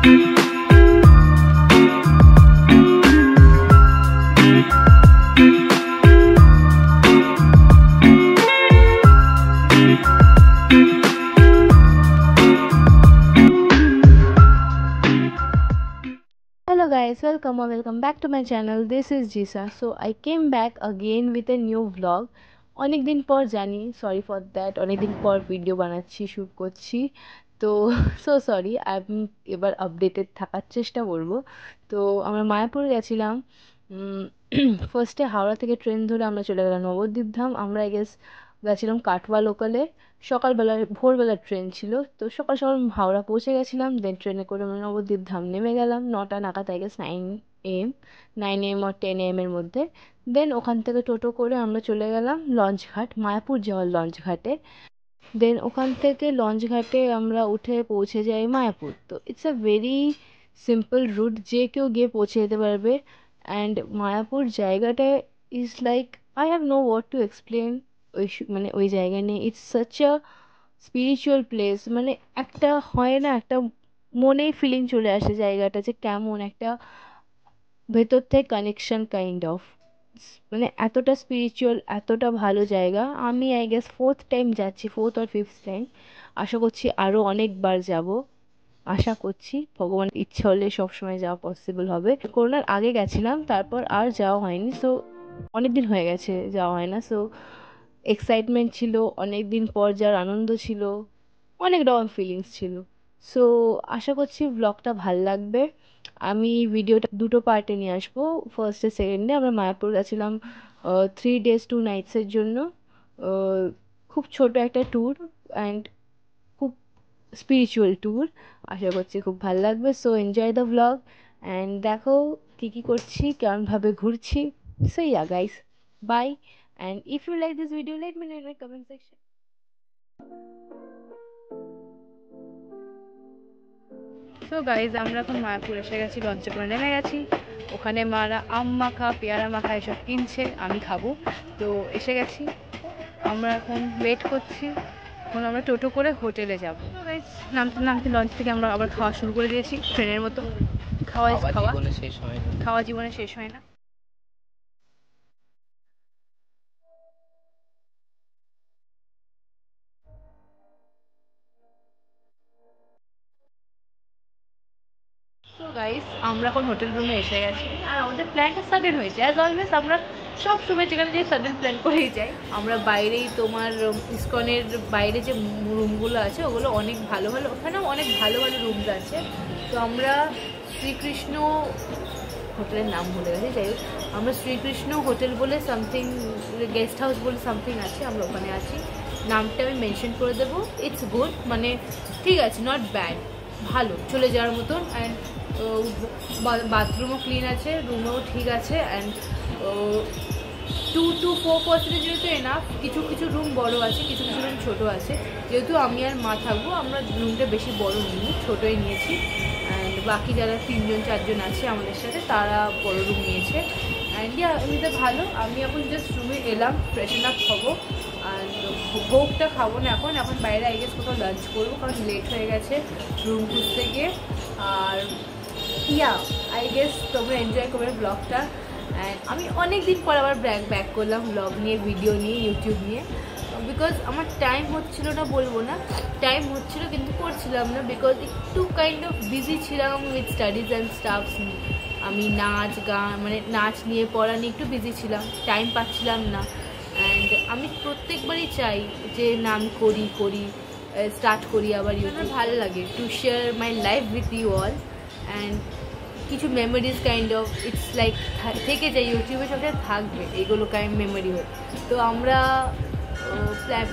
Hello guys, welcome or welcome back to my channel. This is Jisa. So I came back again with a new vlog. অনেক দিন পর জানি, sorry for that, অনেক দিন পর video বানাচ্ছি, shoot করছি, তো সো সরি। আমি এবার আপডেটেড থাকার চেষ্টা করব। তো আমরা মায়াপুর গেছিলাম। ফার্স্টে হাওড়া থেকে ট্রেন ধরে আমরা চলে গেলাম নবদ্বীপ ধাম। আমরা আই গেস গেছিলাম কাটোয়া লোকালে। সকালবেলা ভোরবেলার ট্রেন ছিল, তো সকাল সকাল হাওড়া পৌঁছে গেছিলাম। দেন ট্রেনে করে আমরা নবদ্বীপ ধাম নেমে গেলাম 9টা নাগাদ, আই গেস 9 AM, 9 AM আর 10 AM এর মধ্যে। দেন ওখান থেকে টোটো করে আমরা চলে গেলাম লঞ্চ ঘাট, মায়াপুর যাওয়ার লঞ্চ ঘাটে। দেন ওখান থেকে লঞ্চ ঘাটে আমরা উঠে পৌঁছে যাই মায়াপুর। তো it's a very simple route, যে কেউ গিয়ে পৌঁছে যেতে পারবে। অ্যান্ড মায়াপুর জায়গাটা is like, I have no word to explain. মানে ওই জায়গা নিয়ে it's such a spiritual place. মানে একটা হয় না, একটা মনেই ফিলিং চলে আসে জায়গাটা যে কেমন একটা ভেতর থেকে কানেকশন কাইন্ড অফ। মানে এতটা স্পিরিচুয়াল, এতটা ভালো জায়গা। আমি আই গেস 4th টাইম যাচ্ছি, 4th or 5th টাইম। আশা করছি আরও অনেকবার যাব। আশা করছি ভগবান ইচ্ছা হলে সবসময় যাওয়া পসিবল হবে। করোনার আগে গেছিলাম, তারপর আর যাওয়া হয়নি। সো অনেক দিন হয়ে গেছে যাওয়া হয় না। সো এক্সাইটমেন্ট ছিল, অনেক দিন পর যাওয়ার আনন্দ ছিল, অনেক রকম ফিলিংস ছিল। সো আশা করছি ব্লগটা ভাল লাগবে। আমি ভিডিওটা দুটো পার্টে নিয়ে আসবো, ফার্স্টে সেকেন্ডে। আমরা মায়াপুর গেছিলাম 3 days 2 nights জন্য। খুব ছোট একটা ট্যুর অ্যান্ড খুব স্পিরিচুয়াল ট্যুর। আশা করছি খুব ভালো লাগবে। So enjoy the blog and দেখো কী কী করছি, কেমনভাবে ঘুরছি। So yeah guys, bye. And if you like this video, let me know in my comment section. So guys, আমরা এখন মায়াপুর এসে গেছি, লঞ্চে করে নেমে গেছি। ওখানে মারা আম মাখা, পেয়ারা মাখা এসব কিনছে, আমি খাবো। তো এসে গেছি, আমরা এখন ওয়েট করছি। এখন আমরা টোটো করে হোটেলে যাবো। গাইজ, নামতে নামতে লঞ্চ থেকে আমরা আবার খাওয়া শুরু করে দিয়েছি, ট্রেনের মতো। খাওয়া জীবনে শেষ হয় না। সো গাইস, আমরা এখন হোটেল রুমে এসে গেছি। আর আমাদের প্ল্যানটা সাডেন হয়েছে, অ্যাজ অলওয়েজ আমরা সব সময় যেখানে যে সাডেন প্ল্যান করেই যাই। আমরা বাইরেই তোমার ইসকনের বাইরে যে রুমগুলো আছে ওগুলো অনেক ভালো ভালো, ওখানেও অনেক ভালো ভালো রুমস আছে। তো আমরা শ্রীকৃষ্ণ হোটেলের নাম ভুলে গেছি, যাই হোক আমরা শ্রীকৃষ্ণ হোটেল বলে সামথিং, গেস্ট হাউস বলে সামথিং আছে, আমরা ওখানে আছি। নামটা আমি মেনশন করে দেবো। ইটস গুড, মানে ঠিক আছে, নট ব্যাড, ভালো, চলে যাওয়ার মতন। অ্যান্ড বাথরুমও ক্লিন আছে, রুমও ঠিক আছে। অ্যান্ড 2 to 4% যেহেতু এনাফ। কিছু কিছু রুম বড় আছে, কিছু কিছু রুম ছোটো আছে। যেহেতু আমি আর মা থাকবো, আমরা রুমটা বেশি বড় নিইনি, ছোটোই নিয়েছি। অ্যান্ড বাকি যারা 3-4জন আছে আমাদের সাথে, তারা বড় রুম নিয়েছে। অ্যান্ড ইয়া, এমনিতে ভালো। আমি এখন জাস্ট রুমে এলাম, ফ্রেশন আপ হবো। আর ভোগটা খাবো না এখন, এখন বাইরে আই গেস কোথাও লাঞ্চ করবো, কারণ লেট হয়ে গেছে রুম খুঁজতে গিয়ে। আর ইয়া, আই গেস তোমরা এনজয় করবে ব্লগটা। অ্যান্ড আমি অনেক দিন পর আবার ব্যাক করলাম ব্লগ নিয়ে, ভিডিও নিয়ে, ইউটিউব নিয়ে। বিকজ আমার টাইম হচ্ছিল না, বলবো না টাইম হচ্ছিল, কিন্তু করছিলাম না। বিকজ একটু কাইন্ড অফ বিজি ছিলাম উইথ স্টাডিজ অ্যান্ড স্টাফস। আমি নাচ গান, মানে নাচ নিয়ে, পড়া নিয়ে একটু বিজি ছিলাম, টাইম পাচ্ছিলাম না। অ্যান্ড আমি প্রত্যেকবারই চাই যে না আমি করি স্টার্ট করি আবার ইউটিউব। ভালো লাগে to share my life with you all. And কিছু memories kind of, it's like থেকে যায়, ইউটিউবের সাথে থাকবে এগুলো কাইন্ড মেমোরি হয়ে। তো আমরা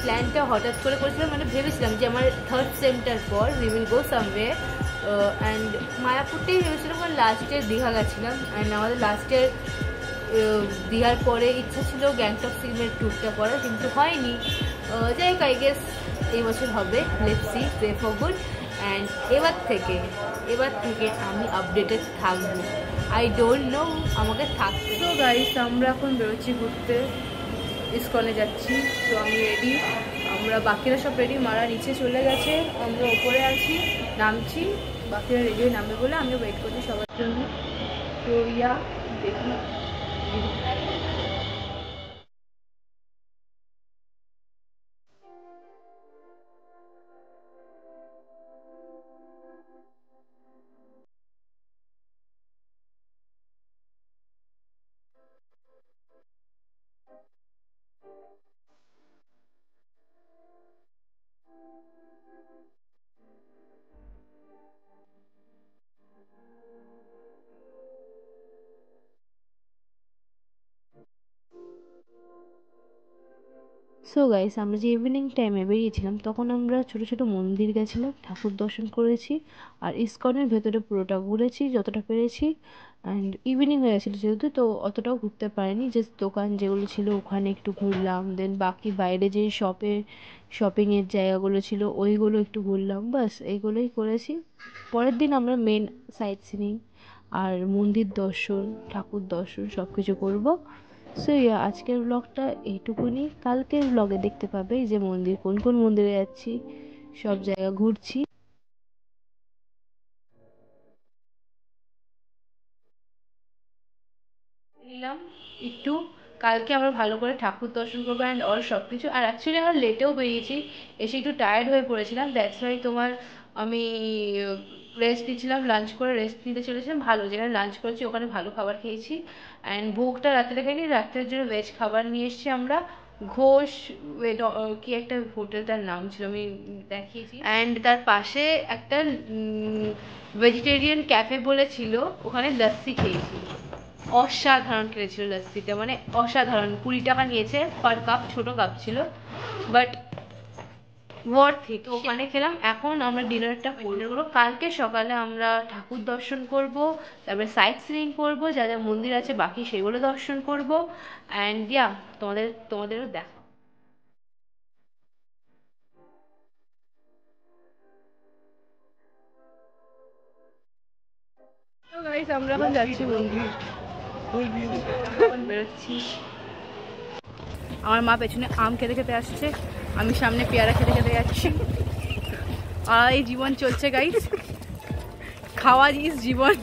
প্ল্যানটা হঠাৎ করে করেছিলাম, মানে ভেবেছিলাম যে আমার 3rd সেমটার পর উই উইল গো সামওয়ে। অ্যান্ড মায়াপুরটাই ভেবেছিলাম, কারণ লাস্ট ইয়ার দীঘা গেছিলাম। অ্যান্ড আমাদের লাস্ট ইয়ার দীঘার পরে ইচ্ছা ছিল গ্যাংটক সিকিমের ট্যুরটা করার, কিন্তু হয়নি। যাই হোক, আই গেস এই বছর হবে, let's see, pray for good. And এবার থেকে আমি আপডেটেড থাকবো। আই ডোন্ট নো আমাকে থাকতে। তো গাইস, আমরা এখন বেরোচ্ছি ঘুরতে, ইসকনে যাচ্ছি। তো আমি রেডি, আমরা বাকিরা সব রেডি, মারা নিচে চলে গেছে, আমরা ওপরে আছি, নামছি। বাকিরা রেডি হয়ে নামবে বলে আমি ওয়েট করছি সবার জন্য। তো ইয়া দেখি। সো গাইস, আমরা যে ইভিনিং টাইমে বেরিয়েছিলাম তখন আমরা ছোটো ছোটো মন্দির গেছিলাম, ঠাকুর দর্শন করেছি, আর ইস্কনের ভেতরে পুরোটা ঘুরেছি যতটা পেরেছি। অ্যান্ড ইভিনিং হয়ে গেছিলো যেহেতু, তো অতটাও ঘুরতে পারিনি, জাস্ট দোকান যেগুলো ছিল ওখানে একটু ঘুরলাম, দেন বাকি বাইরে যে শপিংয়ের জায়গাগুলো ছিল ওইগুলো একটু ঘুরলাম, বাস এইগুলোই করেছি। পরের দিন আমরা মেন সাইট সিনিং আর মন্দির দর্শন, ঠাকুর দর্শন সব কিছু করবো। সো ইয়া, আজকের ব্লগটা এইটুকুনি। কালকের ব্লগে দেখতে পাবে যে মন্দির, কোন কোন মন্দিরে যাচ্ছি, সব জায়গা ঘুরছি। নিলাম একটু, কালকে আমরা ভালো করে ঠাকুর দর্শন করবো অ্যান্ড অল সব কিছু। আর অ্যাকচুয়ালি আমরা লেটেও বেরিয়েছি, এসে একটু টায়ার্ড হয়ে পড়েছিলাম, দ্যাটস ওয়াই তোমার আমি রেস্ট নিচ্ছিলাম, লাঞ্চ করে রেস্ট নিতে চলেছিলাম। ভালো যেখানে লাঞ্চ করেছি ওখানে ভালো খাবার খেয়েছি। অ্যান্ড ভোগটা রাত্রে খাইনি, রাত্রের জন্য ভেজ খাবার নিয়ে এসেছি আমরা। ঘোষ কি একটা হোটেলটার নাম ছিল, আমি দেখিয়েছি। অ্যান্ড তার পাশে একটা ভেজিটেরিয়ান ক্যাফে বলে ছিল, ওখানে লস্যি খেয়েছি। অসাধারণ খেয়েছিল লস্যিটা, মানে অসাধারণ। 20 টাকা নিয়েছে পার কাপ, ছোট কাপ ছিল, বাট ওয়ার্থ ইট। ওখানে খেলাম। এখন আমরা ডিনারটা করবো। কালকে সকালে আমরা ঠাকুর দর্শন করব, তারপরে সাইট সিইং করবো, যা যা মন্দির আছে বাকি সেগুলো দর্শন করব। অ্যান্ড ইয়া, তোমাদেরও দেখা। তো গাইস, আমরা এখন যাচ্ছি মন্দির, বেরোচ্ছি। আমার মা পেছনে আম খেতে খেতে আসছে, আমি সামনে পেয়ারা খেতে খেতে যাচ্ছি। আর এই জীবন চলছে গাইস, খাওয়া জিনিস জীবন।